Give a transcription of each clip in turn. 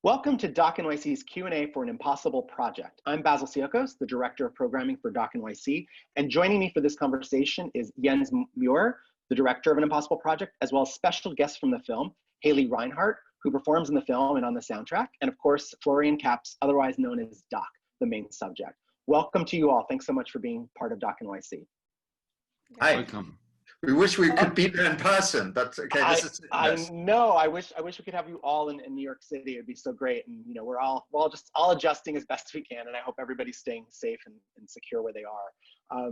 Welcome to Doc NYC's Q&A for an Impossible Project. I'm Basil Siokos, the Director of Programming for Doc NYC, and joining me for this conversation is Jen Meurer, the Director of an Impossible Project, as well as special guests from the film, Haley Reinhart, who performs in the film and on the soundtrack, and of course, Florian Kaps, otherwise known as Doc, the main subject. Welcome to you all. Thanks so much for being part of Doc NYC. Hi. Welcome. We wish we could be there in person, but okay. I know. I wish we could have you all in New York City. It'd be so great. And you know, we're all just adjusting as best we can. And I hope everybody's staying safe and secure where they are.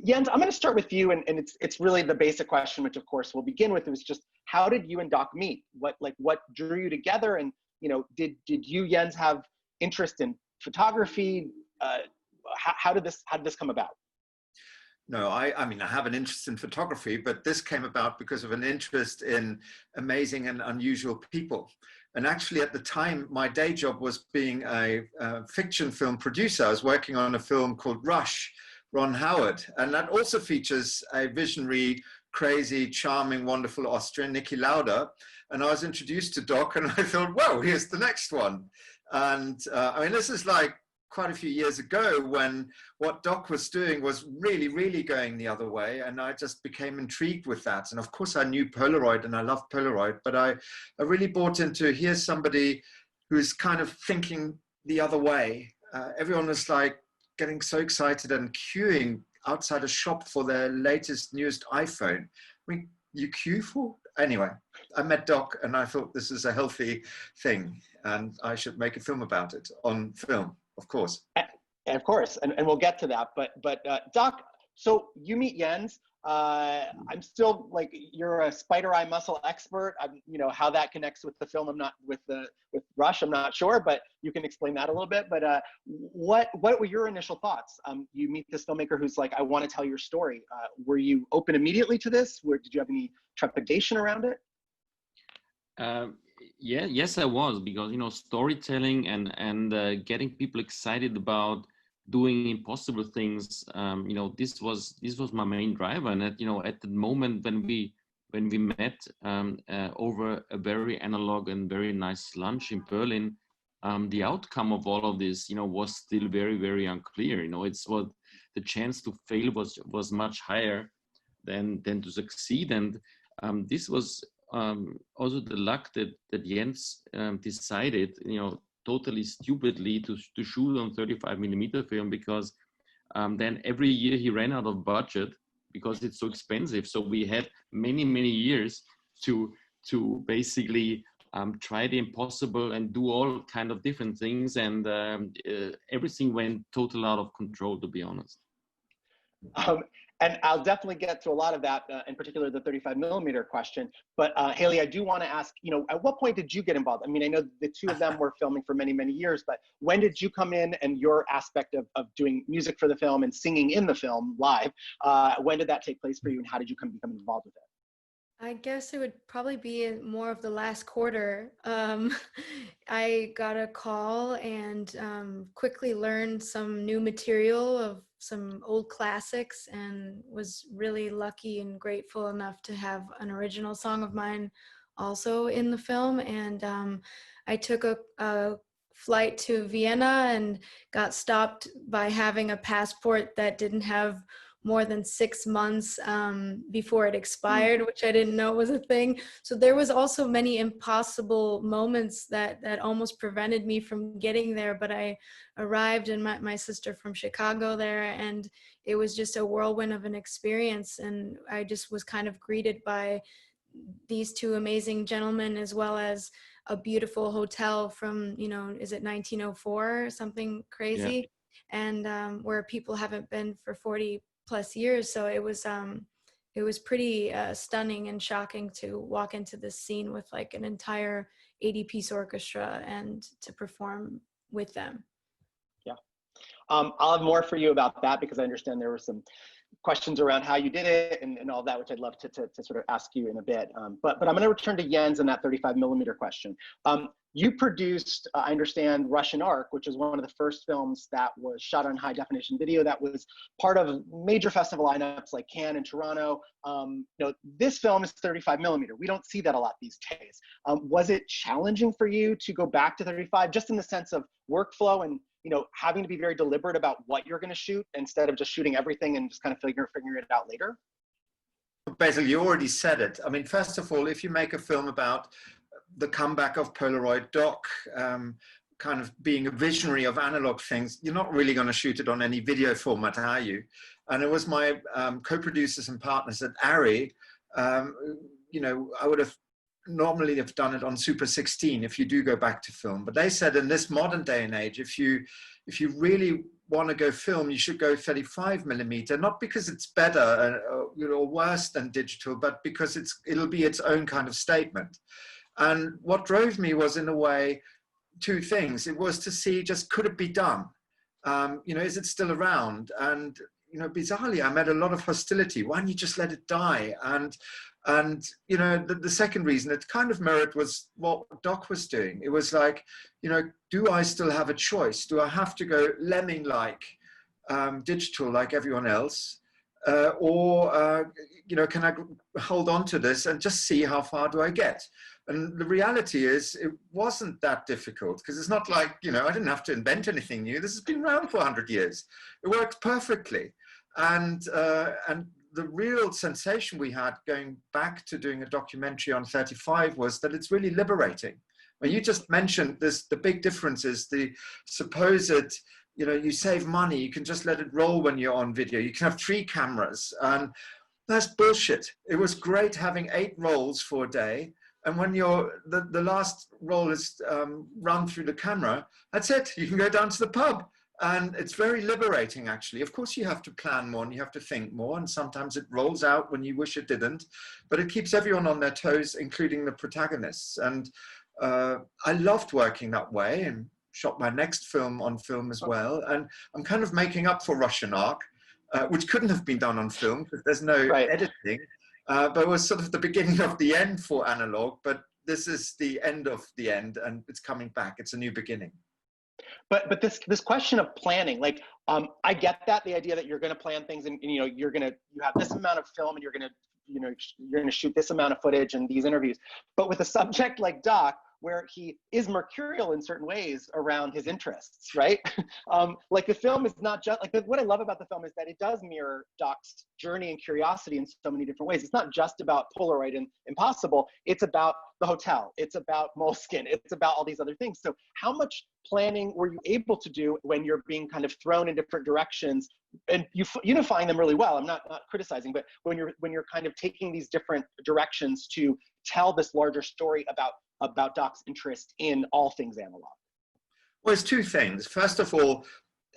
Jens, I'm going to start with you, and it's really the basic question, which of course we'll begin with. It was just, how did you and Doc meet? What drew you together? And you know, did you, Jens, have interest in photography? How did this come about? No, I mean, I have an interest in photography, but this came about because of an interest in amazing and unusual people. And actually at the time, my day job was being a fiction film producer. I was working on a film called Rush, Ron Howard. And that also features a visionary, crazy, charming, wonderful Austrian, Niki Lauda. And I was introduced to Doc and I thought, whoa, here's the next one. And I mean, this is like quite a few years ago when what Doc was doing was really, really going the other way. And I just became intrigued with that. And of course I knew Polaroid and I love Polaroid, but I really bought into, here's somebody who's kind of thinking the other way. Everyone was like getting so excited and queuing outside a shop for their latest, newest iPhone. I mean, you queue for? Anyway, I met Doc and I thought this is a healthy thing and I should make a film about it on film. Of course. And of course, and we'll get to that. But Doc, so you meet Jens. I'm still like, you're a spider eye muscle expert. You know how that connects with the film. I'm not with Rush. I'm not sure, but you can explain that a little bit. But what were your initial thoughts? You meet this filmmaker who's like, I want to tell your story. Were you open immediately to this? Did you have any trepidation around it? Yes, I was, because you know, storytelling and getting people excited about doing impossible things. You know, this was my main driver, and at the moment when we met over a very analog and very nice lunch in Berlin, the outcome of all of this, you know, was still very, very unclear. You know, it's what the chance to fail was much higher than to succeed, and this was. Also the luck that Jens decided, you know, totally stupidly to shoot on 35mm film, because then every year he ran out of budget because it's so expensive. So we had many years to basically try the impossible and do all kind of different things, and everything went total out of control, to be honest. And I'll definitely get to a lot of that, in particular the 35mm question. But Haley, I do want to ask, you know, at what point did you get involved? I mean, I know the two of them were filming for many years, but when did you come in, and your aspect of doing music for the film and singing in the film live, when did that take place for you, and how did you become involved with it? I guess it would probably be more of the last quarter. I got a call and quickly learned some new material of some old classics, and was really lucky and grateful enough to have an original song of mine also in the film. And I took a flight to Vienna and got stopped by having a passport that didn't have more than 6 months before it expired, which I didn't know was a thing. So there was also many impossible moments that almost prevented me from getting there. But I arrived, and met my sister from Chicago there, and it was just a whirlwind of an experience. And I just was kind of greeted by these two amazing gentlemen, as well as a beautiful hotel from, you know, is it 1904 or something crazy? Yeah. And where people haven't been for 40+ years. So it was pretty stunning and shocking to walk into this scene with like an entire 80-piece orchestra and to perform with them. Yeah. I'll have more for you about that because I understand there were some questions around how you did it and all that, which I'd love to sort of ask you in a bit. But I'm going to return to Jens and that 35mm question. You produced, I understand, Russian Ark, which is one of the first films that was shot on high definition video that was part of major festival lineups like Cannes and Toronto. This film is 35mm. We don't see that a lot these days. Was it challenging for you to go back to 35, just in the sense of workflow and having to be very deliberate about what you're going to shoot instead of just shooting everything and just kind of figuring it out later? Basil, you already said it. I mean, first of all, if you make a film about the comeback of Polaroid doc, kind of being a visionary of analog things, you're not really going to shoot it on any video format, are you? And it was my co-producers and partners at ARRI, I would have normally have done it on Super 16 if you do go back to film. But they said in this modern day and age, if you really want to go film, you should go 35mm, not because it's better or worse than digital, but because it'll be its own kind of statement. And what drove me was, in a way, two things. It was to see just, could it be done? Is it still around? And bizarrely, I met a lot of hostility. Why don't you just let it die? And the second reason, it kind of mirrored was what Doc was doing. It was like, do I still have a choice? Do I have to go lemming-like, digital like everyone else? Or can I hold on to this and just see how far do I get? And the reality is, it wasn't that difficult, because it's not like, I didn't have to invent anything new. This has been around for 100 years. It worked perfectly. And the real sensation we had going back to doing a documentary on 35 was that it's really liberating. When you just mentioned this, the big difference is the supposed, you save money, you can just let it roll when you're on video. You can have 3 cameras, and that's bullshit. It was great having 8 rolls for a day. And when the last roll is run through the camera, that's it. You can go down to the pub. And it's very liberating, actually. Of course, you have to plan more and you have to think more. And sometimes it rolls out when you wish it didn't. But it keeps everyone on their toes, including the protagonists. And I loved working that way, and shot my next film on film as well. And I'm kind of making up for Russian Ark, which couldn't have been done on film because there's no editing. But it was sort of the beginning of the end for analog. But this is the end of the end, and it's coming back. It's a new beginning. But this question of planning, like, I get that, the idea that you're going to plan things and you have this amount of film and you're going to shoot this amount of footage and these interviews. But with a subject like Doc, where he is mercurial in certain ways around his interests, right? Like, the film is not just, like, what I love about the film is that it does mirror Doc's journey and curiosity in so many different ways. It's not just about Polaroid and Impossible, it's about the hotel, it's about Moleskine, it's about all these other things. So how much planning were you able to do when you're being kind of thrown in different directions, and you unifying them really well? I'm not criticizing, but when you're kind of taking these different directions to tell this larger story about Doc's interest in all things analog? Well, it's two things. First of all,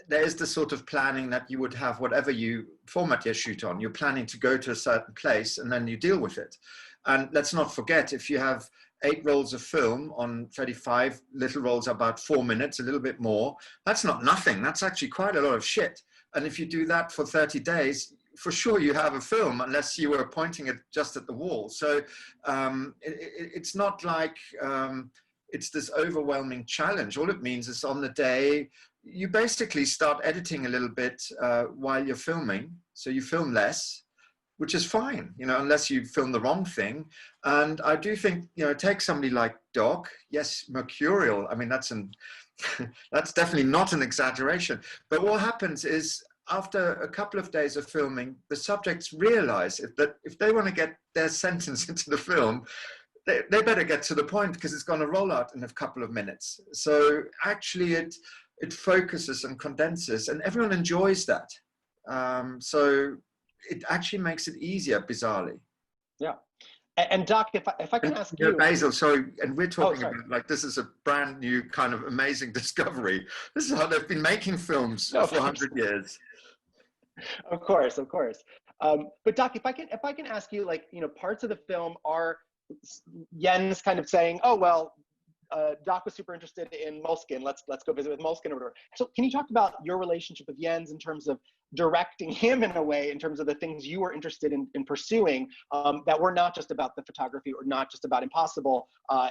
there is the sort of planning that you would have whatever you format your shoot on. You're planning to go to a certain place and then you deal with it. And let's not forget, if you have 8 rolls of film on 35, little rolls are about 4 minutes, a little bit more. That's not nothing. That's actually quite a lot of shit. And if you do that for 30 days, for sure you have a film, unless you were pointing it just at the wall. So it's not like it's this overwhelming challenge. All it means is on the day, you basically start editing a little bit while you're filming. So you film less, which is fine, unless you film the wrong thing. And I do think, take somebody like Doc, yes, mercurial. I mean, that's definitely not an exaggeration. But what happens is, after a couple of days of filming, the subjects realize that if they want to get their sentence into the film, they better get to the point, because it's going to roll out in a couple of minutes. So actually it focuses and condenses, and everyone enjoys that. So it actually makes it easier, bizarrely. Yeah. And Doc, if I can ask you, Basil, sorry, and we're talking about, like, this is a brand new kind of amazing discovery. This is how they've been making films for 100 years. Of course. But Doc, if I can ask you, like, parts of the film are Jens kind of saying, oh, well, Doc was super interested in Moleskine. Let's go visit with Moleskine or whatever. So can you talk about your relationship with Jens in terms of directing him in a way, in terms of the things you were interested in pursuing, that were not just about the photography or not just about Impossible,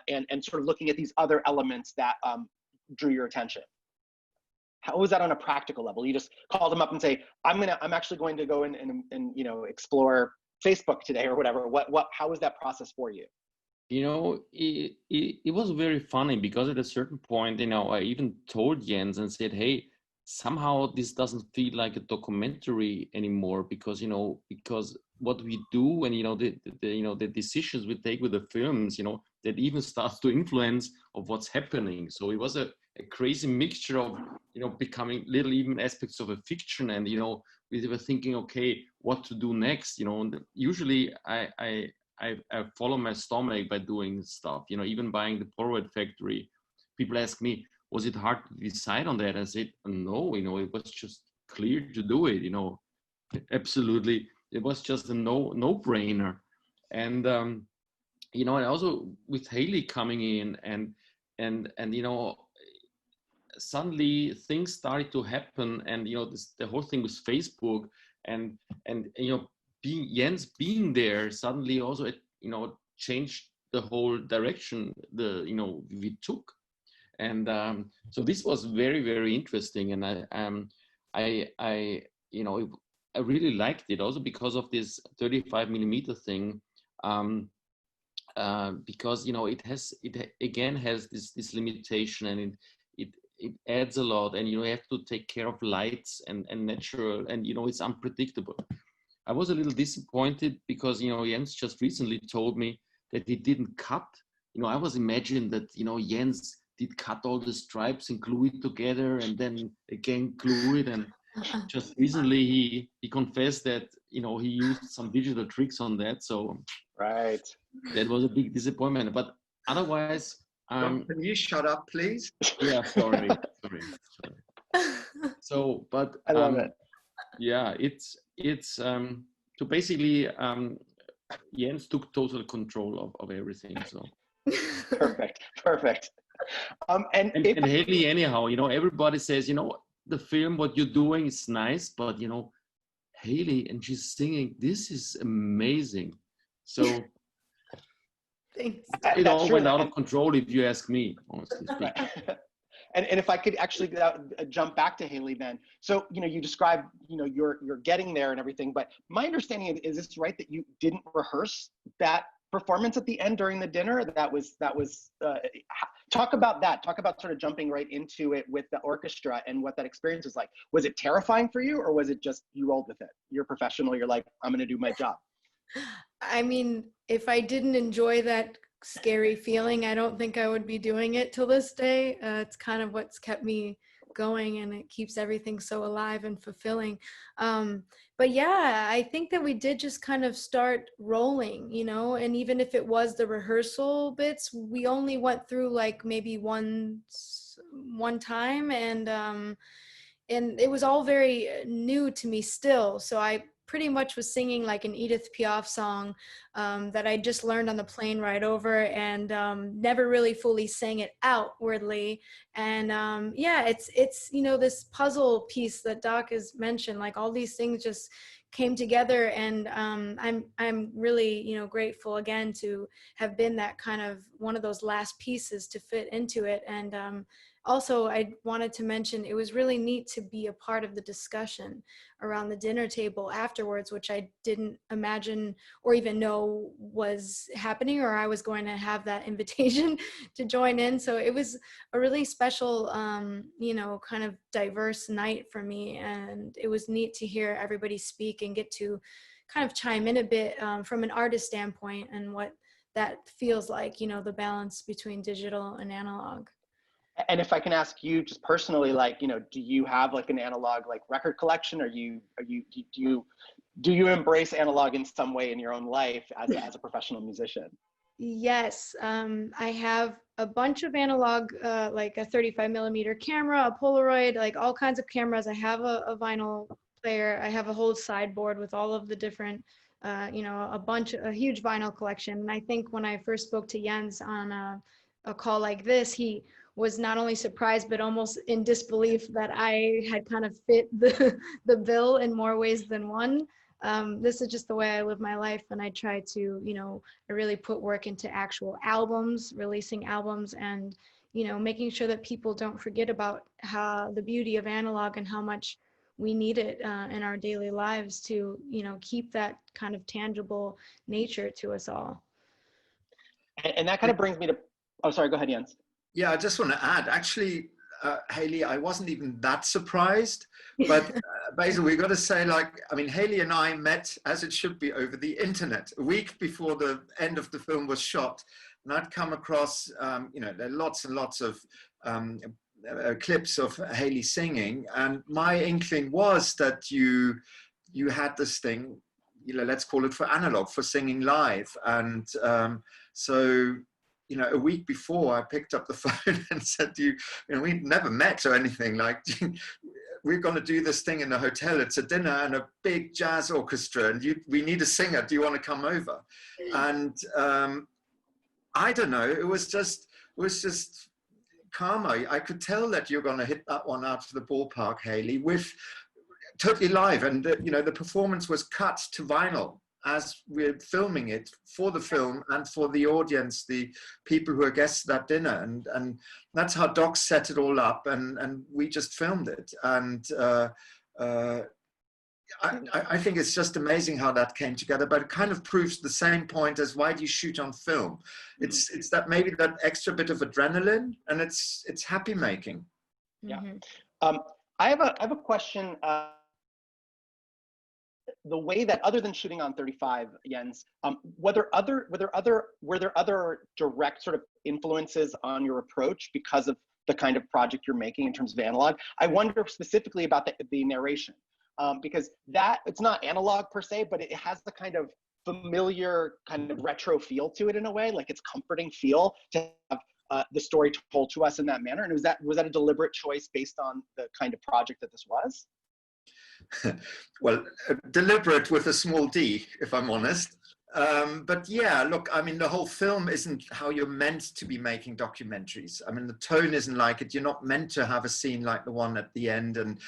and sort of looking at these other elements that drew your attention? How was that on a practical level? You just called him up and say, I'm actually going to go and you know, explore Facebook today or whatever. How was that process for you? You know, it was very funny because at a certain point, you know, I even told Jens and said, hey, somehow this doesn't feel like a documentary anymore, because, you know, because what we do and, you know, the decisions we take with the films, you know, that even starts to influence of what's happening. So it was a crazy mixture of, you know, becoming little even aspects of a fiction. And, you know, we were thinking, okay, what to do next, you know, and usually I follow my stomach by doing stuff, you know, even buying the Polaroid factory. People ask me, was it hard to decide on that? I said, no, you know, it was just clear to do it, you know, absolutely. It was just a no-brainer. And, you know, and also with Haley coming in and, you know, suddenly things started to happen. And, you know, the whole thing with Facebook and, you know, Jens being there suddenly also, you know, changed the whole direction you know, we took. And so this was very, very interesting. And I you know, I really liked it also because of this 35 millimeter thing, because, you know, it again has this limitation, and it adds a lot, and, you know, you have to take care of lights and natural, and, you know, it's unpredictable. I was a little disappointed because, you know, Jens just recently told me that he didn't cut. You know, I was imagining that, you know, Jens did cut all the stripes and glue it together and then again glue it. And just recently he confessed that, you know, he used some digital tricks on that. So right, that was a big disappointment. But otherwise, Can you shut up, please? Yeah, sorry. So, but I love it. Yeah, it's so basically Jens took total control of everything. So perfect. And Haley, anyhow, you know, everybody says, you know, the film, what you're doing is nice, but, you know, Haley, and she's singing, this is amazing. So Thanks. it all went out of control, if you ask me, honestly speaking. And if I could actually jump back to Haley then. So, you know, you described, you know, you're getting there and everything, but my understanding is this right, that you didn't rehearse that performance at the end during the dinner? That was talk about that. Talk about sort of jumping right into it with the orchestra and what that experience was like. Was it terrifying for you, or was it just you rolled with it? You're a professional. You're like, I'm going to do my job. I mean, if I didn't enjoy that scary feeling, I don't think I would be doing it till this day. It's kind of what's kept me going, and it keeps everything so alive and fulfilling. But yeah, I think that we did just kind of start rolling, you know, and even if it was the rehearsal bits, we only went through like maybe one time, and it was all very new to me still. So I pretty much was singing like an Edith Piaf song that I just learned on the plane ride over, and never really fully sang it outwardly. And yeah, it's you know, this puzzle piece that Doc has mentioned, like all these things just came together, and I'm really, you know, grateful again to have been that kind of one of those last pieces to fit into it. And also, I wanted to mention it was really neat to be a part of the discussion around the dinner table afterwards, which I didn't imagine or even know was happening, or I was going to have that invitation to join in. So it was a really special, you know, kind of diverse night for me. And it was neat to hear everybody speak and get to kind of chime in a bit from an artist standpoint and what that feels like, you know, the balance between digital and analog. And if I can ask you just personally, like, you know, do you have like an analog like record collection? Do you embrace analog in some way in your own life as a professional musician? Yes, I have a bunch of analog, like a 35 millimeter camera, a Polaroid, like all kinds of cameras. I have a vinyl player. I have a whole sideboard with all of the different, you know, a huge vinyl collection. And I think when I first spoke to Jens on a call like this, he was not only surprised, but almost in disbelief that I had kind of fit the bill in more ways than one. This is just the way I live my life. And I try to, I really put work into actual albums, releasing albums, and, making sure that people don't forget about how the beauty of analog and how much we need it in our daily lives to, keep that kind of tangible nature to us all. And that kind of brings me to, oh, sorry, go ahead, Jens. Yeah, I just want to add, actually, Haley, I wasn't even that surprised, but basically we got to say, Haley and I met, as it should be, over the internet a week before the end of the film was shot. And I'd come across, there are lots and lots of clips of Haley singing. And my inkling was that you had this thing, let's call it for analog, for singing live. And so, a week before I picked up the phone and said to you, we'd never met or anything, we're going to do this thing in a hotel. It's a dinner and a big jazz orchestra, and we need a singer. Do you want to come over? And I don't know, it was just karma. I could tell that you're going to hit that one out of the ballpark, Haley, with totally live. And the performance was cut to vinyl as we're filming it for the film and for the audience, the people who are guests at that dinner. And that's how Doc set it all up, and we just filmed it. And I think it's just amazing how that came together, but it kind of proves the same point as why do you shoot on film? It's that maybe that extra bit of adrenaline, and it's happy making. Yeah. I have a question. The way that, other than shooting on 35, Jens, were there other direct sort of influences on your approach because of the kind of project you're making in terms of analog? I wonder specifically about the narration, because that, it's not analog per se, but it has the kind of familiar kind of retro feel to it in a way, like it's comforting feel to have the story told to us in that manner. And was that a deliberate choice based on the kind of project that this was? Well, deliberate with a small d, if I'm honest. But yeah, look, the whole film isn't how you're meant to be making documentaries. The tone isn't like it. You're not meant to have a scene like the one at the end, and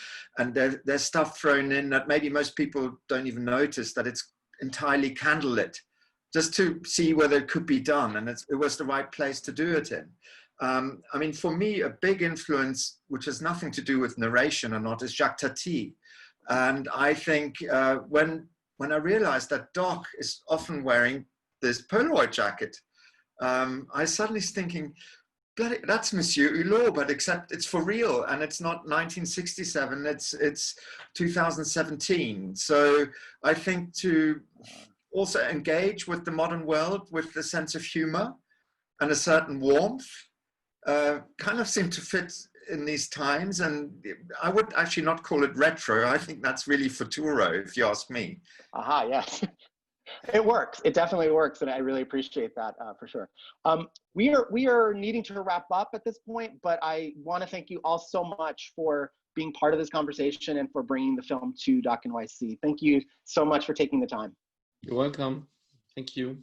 there's stuff thrown in that maybe most people don't even notice, that it's entirely candlelit, just to see whether it could be done, and it was the right place to do it in. For me, a big influence, which has nothing to do with narration or not, is Jacques Tati. And I think when I realized that Doc is often wearing this Polaroid jacket, I suddenly was thinking, bloody, that's Monsieur Hulot, but except it's for real, and it's not 1967, it's 2017. So I think to also engage with the modern world with the sense of humor and a certain warmth kind of seemed to fit in these times. And I would actually not call it retro. I think that's really futuro, if you ask me. Aha, yes. It works. It definitely works, and I really appreciate that for sure. We are needing to wrap up at this point, but I want to thank you all so much for being part of this conversation and for bringing the film to Doc NYC. Thank you so much for taking the time. You're welcome. Thank you.